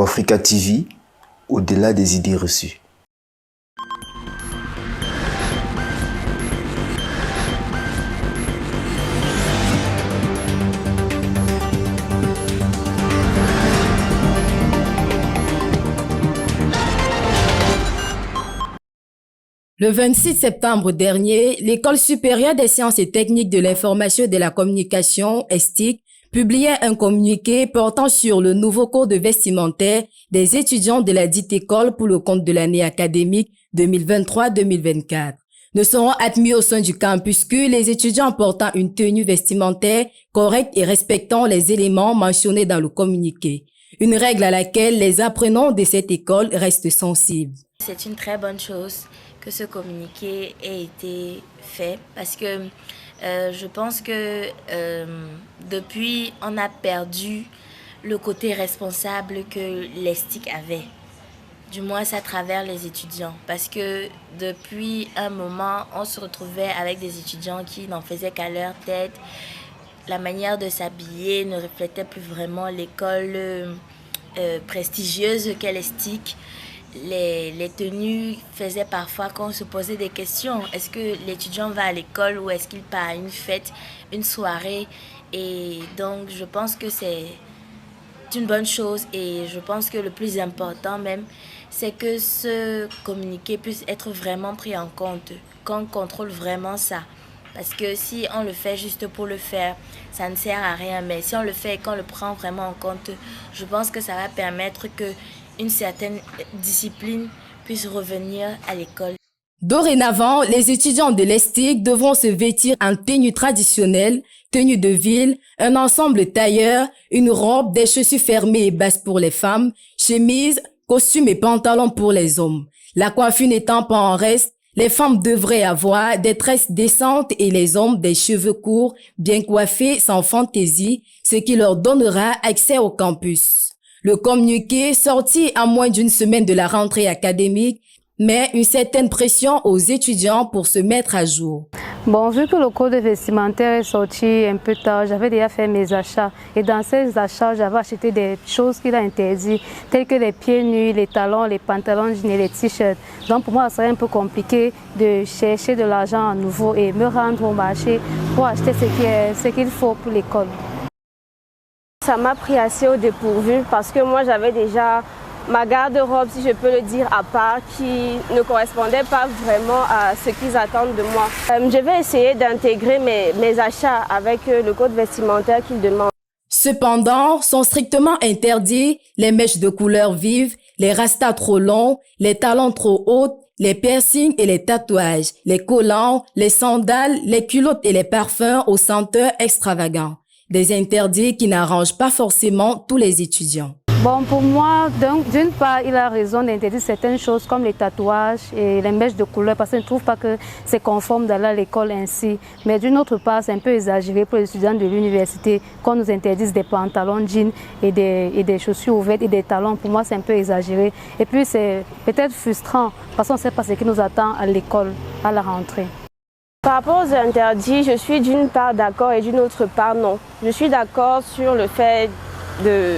Wafrica TV, au-delà des idées reçues. Le 26 septembre dernier, l'École supérieure des sciences et techniques de l'information et de la communication, ESTIC, publiait un communiqué portant sur le nouveau code vestimentaire des étudiants de la dite école pour le compte de l'année académique 2023-2024. Ne seront admis au sein du campus que les étudiants portant une tenue vestimentaire correcte et respectant les éléments mentionnés dans le communiqué. Une règle à laquelle les apprenants de cette école restent sensibles. C'est une très bonne chose que ce communiqué ait été fait parce que je pense que depuis, on a perdu le côté responsable que l'ESTIC avait, du moins à travers les étudiants, parce que depuis un moment, on se retrouvait avec des étudiants qui n'en faisaient qu'à leur tête. La manière de s'habiller ne reflétait plus vraiment l'école prestigieuse qu'est l'ESTIC. Les tenues faisaient parfois qu'on se posait des questions. Est-ce que l'étudiant va à l'école ou est-ce qu'il part à une fête, une soirée? Et donc, je pense que c'est une bonne chose et je pense que le plus important même, c'est que ce communiqué puisse être vraiment pris en compte, qu'on contrôle vraiment ça. Parce que si on le fait juste pour le faire, ça ne sert à rien. Mais si on le fait et qu'on le prend vraiment en compte, je pense que ça va permettre que une certaine discipline puisse revenir à l'école. Dorénavant, les étudiants de l'ESTIC devront se vêtir en tenue traditionnelle, tenue de ville, un ensemble tailleur, une robe, des chaussures fermées et basses pour les femmes, chemise, costume et pantalon pour les hommes. La coiffure n'étant pas en reste, les femmes devraient avoir des tresses décentes et les hommes des cheveux courts, bien coiffés, sans fantaisie, ce qui leur donnera accès au campus. Le communiqué, sorti à moins d'une semaine de la rentrée académique, met une certaine pression aux étudiants pour se mettre à jour. Bon, vu que le code vestimentaire est sorti un peu tard, j'avais déjà fait mes achats. Et dans ces achats, j'avais acheté des choses qu'il a interdites, telles que les pieds nus, les talons, les pantalons jeans et les t-shirts. Donc pour moi, ça serait un peu compliqué de chercher de l'argent à nouveau et me rendre au marché pour acheter ce qu'il faut pour l'école. Ça m'a pris assez au dépourvu parce que moi j'avais déjà ma garde-robe, si je peux le dire, à part, qui ne correspondait pas vraiment à ce qu'ils attendent de moi. Je vais essayer d'intégrer mes achats avec le code vestimentaire qu'ils demandent. Cependant, sont strictement interdits les mèches de couleur vive, les rastas trop longs, les talons trop hauts, les piercings et les tatouages, les collants, les sandales, les culottes et les parfums aux senteurs extravagantes. Des interdits qui n'arrangent pas forcément tous les étudiants. Bon, pour moi, d'une part, il a raison d'interdire certaines choses comme les tatouages et les mèches de couleur parce qu'il ne trouve pas que c'est conforme d'aller à l'école ainsi. Mais d'une autre part, c'est un peu exagéré pour les étudiants de l'université qu'on nous interdise des pantalons jeans et des chaussures ouvertes et des talons. Pour moi, c'est un peu exagéré. Et puis, c'est peut-être frustrant parce qu'on ne sait pas ce qui nous attend à l'école, à la rentrée. Par rapport aux interdits, je suis d'une part d'accord et d'une autre part non. Je suis d'accord sur le fait de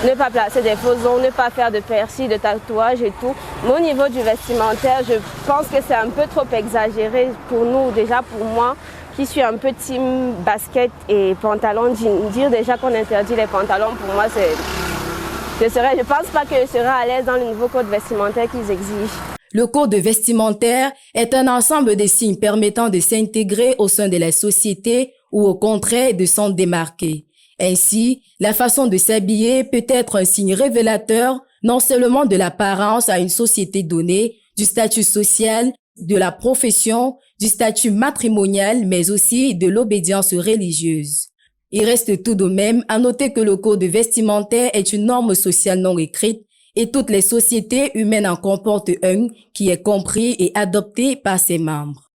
ne pas placer des faux ongles, ne pas faire de persil, de tatouage et tout. Mais au niveau du vestimentaire, je pense que c'est un peu trop exagéré pour nous, déjà pour moi, qui suis un peu team basket et pantalon jean. Dire déjà qu'on interdit les pantalons, pour moi, je ne pense pas que je serai à l'aise dans le nouveau code vestimentaire qu'ils exigent. Le code vestimentaire est un ensemble de signes permettant de s'intégrer au sein de la société ou au contraire de s'en démarquer. Ainsi, la façon de s'habiller peut être un signe révélateur non seulement de l'apparence à une société donnée, du statut social, de la profession, du statut matrimonial, mais aussi de l'obédience religieuse. Il reste tout de même à noter que le code vestimentaire est une norme sociale non écrite et toutes les sociétés humaines en comportent un qui est compris et adopté par ses membres.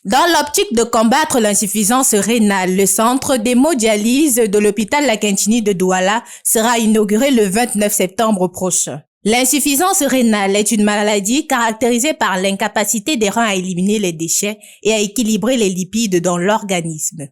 Dans l'optique de combattre l'insuffisance rénale, le centre d'hémodialyse de l'hôpital La Quintini de Douala sera inauguré le 29 septembre prochain. L'insuffisance rénale est une maladie caractérisée par l'incapacité des reins à éliminer les déchets et à équilibrer les lipides dans l'organisme.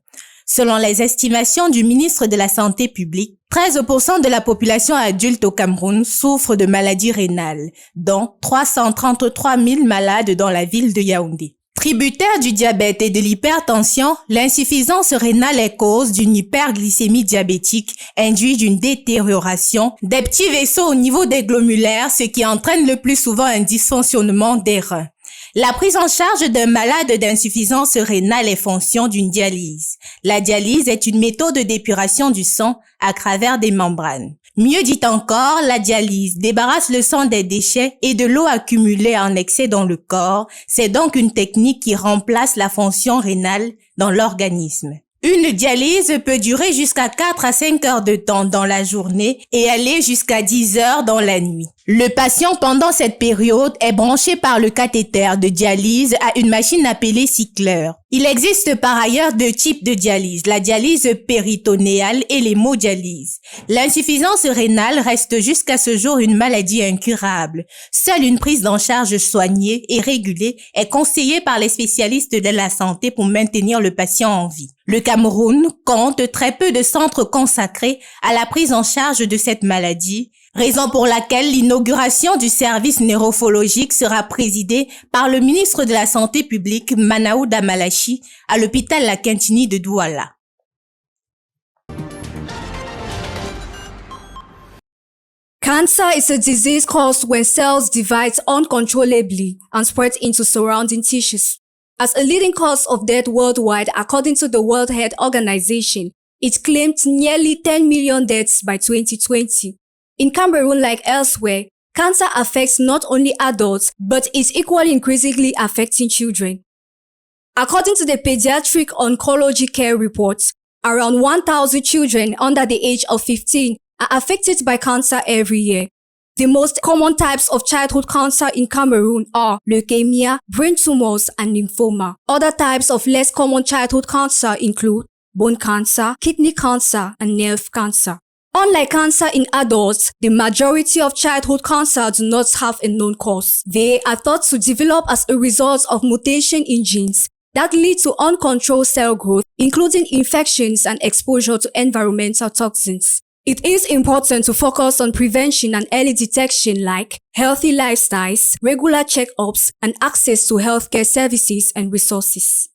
Selon les estimations du ministre de la Santé publique, 13% de la population adulte au Cameroun souffre de maladies rénales, dont 333 000 malades dans la ville de Yaoundé. Tributaire du diabète et de l'hypertension, l'insuffisance rénale est cause d'une hyperglycémie diabétique induite d'une détérioration des petits vaisseaux au niveau des glomulaires, ce qui entraîne le plus souvent un dysfonctionnement des reins. La prise en charge d'un malade d'insuffisance rénale est fonction d'une dialyse. La dialyse est une méthode d'épuration du sang à travers des membranes. Mieux dit encore, la dialyse débarrasse le sang des déchets et de l'eau accumulée en excès dans le corps. C'est donc une technique qui remplace la fonction rénale dans l'organisme. Une dialyse peut durer jusqu'à 4 à 5 heures de temps dans la journée et aller jusqu'à 10 heures dans la nuit. Le patient pendant cette période est branché par le cathéter de dialyse à une machine appelée cycleur. Il existe par ailleurs deux types de dialyse, la dialyse péritonéale et l'hémodialyse. L'insuffisance rénale reste jusqu'à ce jour une maladie incurable. Seule une prise en charge soignée et régulée est conseillée par les spécialistes de la santé pour maintenir le patient en vie. Le Cameroun compte très peu de centres consacrés à la prise en charge de cette maladie, raison pour laquelle l'inauguration du service neurophologique sera présidée par le ministre de la Santé publique Manaouda Malachi à l'hôpital La Quintini de Douala. Cancer is a disease caused when cells divide uncontrollably and spread into surrounding tissues. As a leading cause of death worldwide, according to the World Health Organization, it claimed nearly 10 million deaths by 2020. In Cameroon, like elsewhere, cancer affects not only adults, but is equally increasingly affecting children. According to the Pediatric Oncology Care Report, around 1,000 children under the age of 15 are affected by cancer every year. The most common types of childhood cancer in Cameroon are leukemia, brain tumors, and lymphoma. Other types of less common childhood cancer include bone cancer, kidney cancer, and nerve cancer. Unlike cancer in adults, the majority of childhood cancer do not have a known cause. They are thought to develop as a result of mutation in genes that lead to uncontrolled cell growth, including infections and exposure to environmental toxins. It is important to focus on prevention and early detection like healthy lifestyles, regular checkups, and access to healthcare services and resources.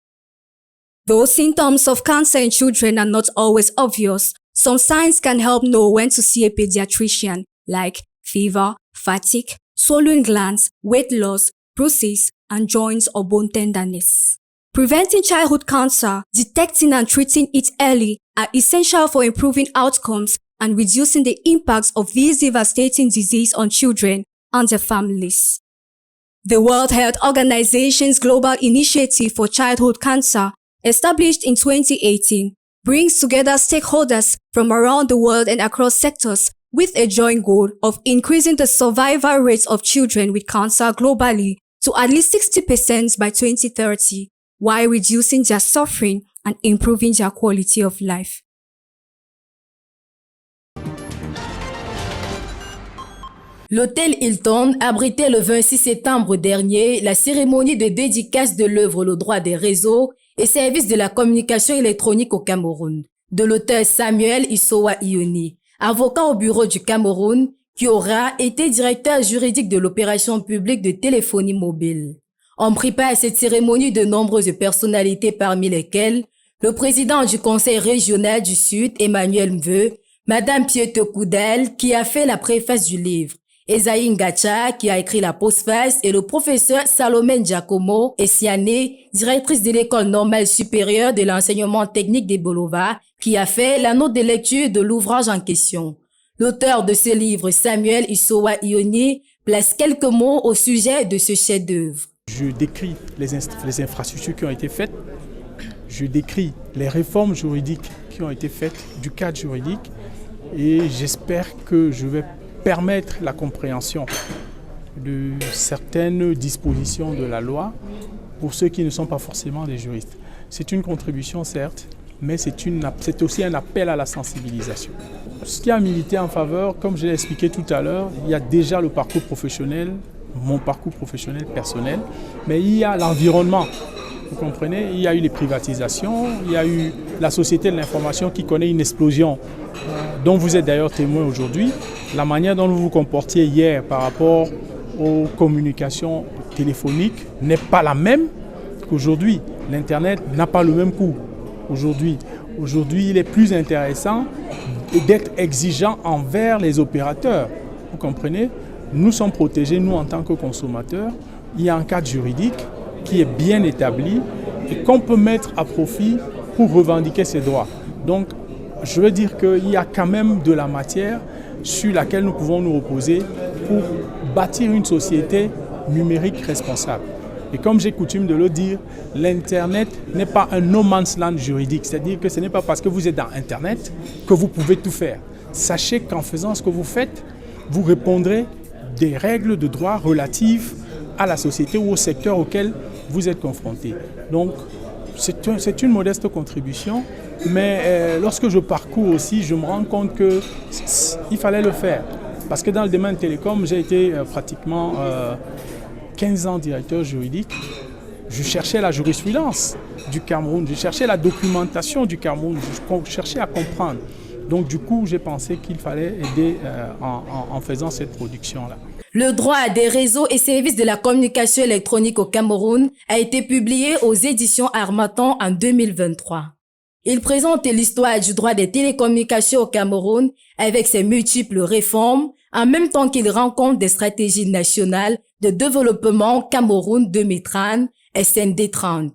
Though symptoms of cancer in children are not always obvious, some signs can help know when to see a pediatrician, like fever, fatigue, swollen glands, weight loss, bruises, and joints or bone tenderness. Preventing childhood cancer, detecting and treating it early are essential for improving outcomes and reducing the impacts of this devastating disease on children and their families. The World Health Organization's Global Initiative for Childhood Cancer, established in 2018, brings together stakeholders from around the world and across sectors with a joint goal of increasing the survival rates of children with cancer globally to at least 60% by 2030, while reducing their suffering and improving their quality of life. L'hôtel Hilton abritait le 26 septembre dernier la cérémonie de dédicace de l'œuvre Le droit des réseaux et services de la communication électronique au Cameroun, de l'auteur Samuel Issowa Ioni, avocat au bureau du Cameroun, qui aura été directeur juridique de l'opération publique de téléphonie mobile. On prit part à cette cérémonie de nombreuses personnalités parmi lesquelles le président du conseil régional du Sud, Emmanuel Mveu, Madame Piete Koudel, qui a fait la préface du livre, Esaïe Ngacha, qui a écrit la postface, et le professeur Salomé Giacomo Essiane, directrice de l'école normale supérieure de l'enseignement technique des Bolova, qui a fait la note de lecture de l'ouvrage en question. L'auteur de ce livre, Samuel Issowa Ioni, place quelques mots au sujet de ce chef-d'œuvre. Je décris les infrastructures qui ont été faites, je décris les réformes juridiques qui ont été faites, du cadre juridique, et j'espère que je vais permettre la compréhension de certaines dispositions de la loi pour ceux qui ne sont pas forcément des juristes. C'est une contribution certes, mais c'est aussi un appel à la sensibilisation. Ce qui a milité en faveur, comme je l'ai expliqué tout à l'heure, il y a déjà le parcours professionnel, mon parcours professionnel personnel, mais il y a l'environnement Vous comprenez? Il y a eu les privatisations, il y a eu la société de l'information qui connaît une explosion dont vous êtes d'ailleurs témoin aujourd'hui. La manière dont vous vous comportiez hier par rapport aux communications téléphoniques n'est pas la même qu'aujourd'hui. L'Internet n'a pas le même coût aujourd'hui. Aujourd'hui, il est plus intéressant d'être exigeant envers les opérateurs. Vous comprenez? Nous sommes protégés, nous, en tant que consommateurs. Il y a un cadre juridique qui est bien établi et qu'on peut mettre à profit pour revendiquer ses droits. Donc, je veux dire qu'il y a quand même de la matière sur laquelle nous pouvons nous reposer pour bâtir une société numérique responsable. Et comme j'ai coutume de le dire, l'Internet n'est pas un no man's land juridique. C'est-à-dire que ce n'est pas parce que vous êtes dans Internet que vous pouvez tout faire. Sachez qu'en faisant ce que vous faites, vous répondrez des règles de droit relatives à la société ou au secteur auquel vous êtes confronté. Donc, c'est une modeste contribution, mais lorsque je parcours aussi, je me rends compte qu'il fallait le faire. Parce que dans le domaine télécom, j'ai été pratiquement 15 ans directeur juridique. Je cherchais la jurisprudence du Cameroun, je cherchais la documentation du Cameroun, je cherchais à comprendre. Donc du coup, j'ai pensé qu'il fallait aider en faisant cette production-là. Le droit des réseaux et services de la communication électronique au Cameroun a été publié aux éditions Harmattan en 2023. Il présente l'histoire du droit des télécommunications au Cameroun avec ses multiples réformes, en même temps qu'il rend compte des stratégies nationales de développement Cameroun 2030 SND 30.